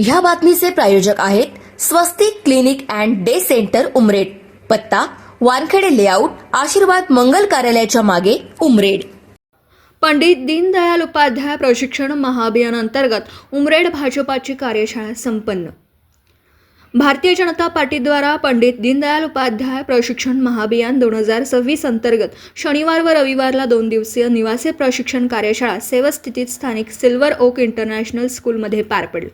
ह्या बातमीचे प्रायोजक आहेत Swastik clinic and day centre Umred. पत्ता वानखेडे लेआउट, आशीर्वाद मंगल कार्यालयाच्या मागे, उमरेड. पंडित दीनदयाल उपाध्याय प्रशिक्षण महाअभियान अंतर्गत उमरेड भाजपाची कार्यशाळा संपन्न. भारतीय जनता पार्टीद्वारा पंडित दीनदयाल उपाध्याय प्रशिक्षण महाअभियान 2026 अंतर्गत शनिवार व रविवारला 2 दिवसीय निवासी प्रशिक्षण कार्यशाळा सेवस्थितीत स्थानिक सिल्वर ओक इंटरनॅशनल स्कूलमध्ये पार पडली.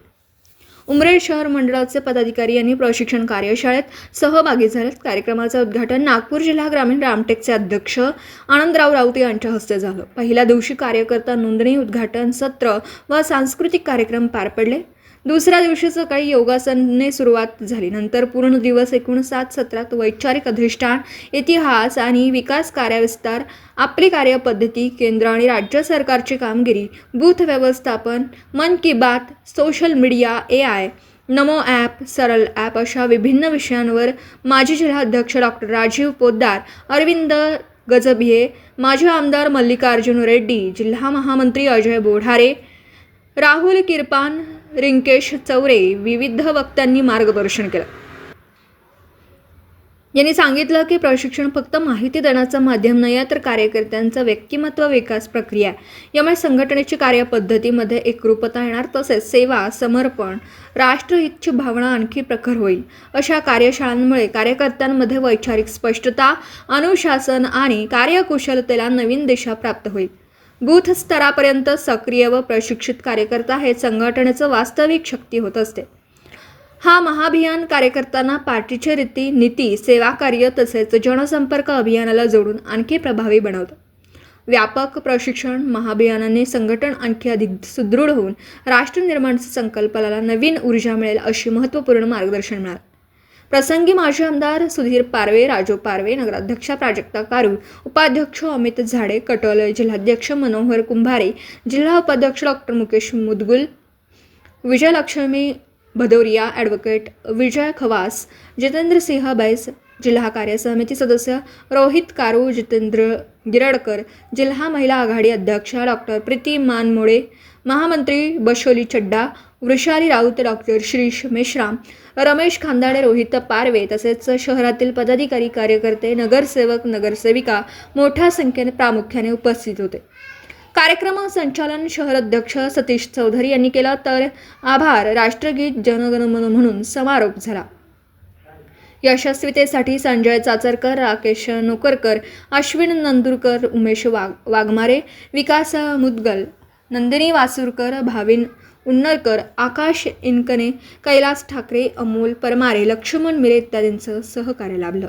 उमरेड शहर मंडळाचे पदाधिकारी यांनी प्रशिक्षण कार्यशाळेत सहभागी झाले. कार्यक्रमाचे उद्घाटन नागपूर जिल्हा ग्रामीण रामटेकचे अध्यक्ष आनंदराव राऊत यांच्या हस्ते झालं. पहिल्या दिवशी कार्यकर्ता नोंदणी, उद्घाटन सत्र व सांस्कृतिक कार्यक्रम पार पडले. दुसऱ्या दिवशी सकाळी योगासनाने सुरुवात झाली. नंतर पूर्ण दिवस एकूण 7 सत्रात वैचारिक अधिष्ठान, इतिहास आणि विकास कार्यविस्तार, आपली कार्यपद्धती, केंद्र आणि राज्य सरकारची कामगिरी, बूथ व्यवस्थापन, मन की बात, सोशल मीडिया, AI, नमो ॲप, सरल ॲप अशा विभिन्न विषयांवर माजी जिल्हाध्यक्ष डॉक्टर राजीव पोद्दार, अरविंद गजभिये, माजी आमदार मल्लिकार्जुन रेड्डी, जिल्हा महामंत्री अजय बोढारे, राहुल किरपान, रिंकेश चौरे, विविध वक्त्यांनी मार्गदर्शन केलं. यांनी सांगितलं की प्रशिक्षण फक्त माहिती देण्याचं माध्यम नाही, तर कार्यकर्त्यांचा व्यक्तिमत्व विकास प्रक्रिया आहे. यामुळे संघटनेची कार्यपद्धतीमध्ये एकरूपता येणार, तसेच सेवा, समर्पण, राष्ट्रहितची भावना आणखी प्रखर होईल. अशा कार्यशाळांमुळे कार्यकर्त्यांमध्ये वैचारिक स्पष्टता, अनुशासन आणि कार्यकुशलतेला नवीन दिशा प्राप्त होईल. बूथ स्तरापर्यंत सक्रिय व प्रशिक्षित कार्यकर्ता हे संघटनेचं वास्तविक शक्ती होत असते. हा महाअभियान कार्यकर्त्यांना पार्टीचे रीती, नीती, सेवा कार्य तसेच जनसंपर्क अभियानाला जोडून आणखी प्रभावी बनवतं. व्यापक प्रशिक्षण महाअभियानाने संघटन आणखी अधिक सुदृढ होऊन राष्ट्र निर्माणाच्या संकल्पाला नवीन ऊर्जा मिळेल, अशी महत्त्वपूर्ण मार्गदर्शन मिळालं. प्रसंगी माजी आमदार सुधीर पारवे, राजू पारवे, नगराध्यक्षा प्राजक्ता कारू, उपाध्यक्ष अमित झाडे कटोल, जिल्हाध्यक्ष मनोहर कुंभारे, जिल्हा उपाध्यक्ष डॉक्टर मुकेश मुदगुल, विजयलक्ष्मी भदौरिया, ॲडव्होकेट विजय खवास, जितेंद्र सिंह बैस, जिल्हा कार्यसमिती सदस्य रोहित कारू, जितेंद्र गिरडकर, जिल्हा महिला आघाडी अध्यक्षा डॉक्टर प्रीती मानमोळे, महामंत्री बशोली चड्डा, वृषाली राऊत, डॉक्टर श्रीश मेश्राम, रमेश खांदाडे, रोहित पारवे तसेच शहरातील पदाधिकारी, कार्यकर्ते, नगरसेवक, नगरसेविका मोठ्या संख्येने प्रामुख्याने उपस्थित होते. कार्यक्रम संचालन शहर अध्यक्ष सतीश चौधरी यांनी केला, तर आभार राष्ट्रगीत जनगणमन म्हणून समारोप झाला. यशस्वीतेसाठी संजय चाचरकर, राकेश नोकरकर, अश्विन नंदुरकर, उमेश वाघमारे, विकास मुदगल, नंदिनी वासुरकर, भाविन उन्नरकर, आकाश इनकने, कैलास ठाकरे, अमोल परमारे, लक्ष्मण मिरे इत्यादींचं सहकार्य लाभलं.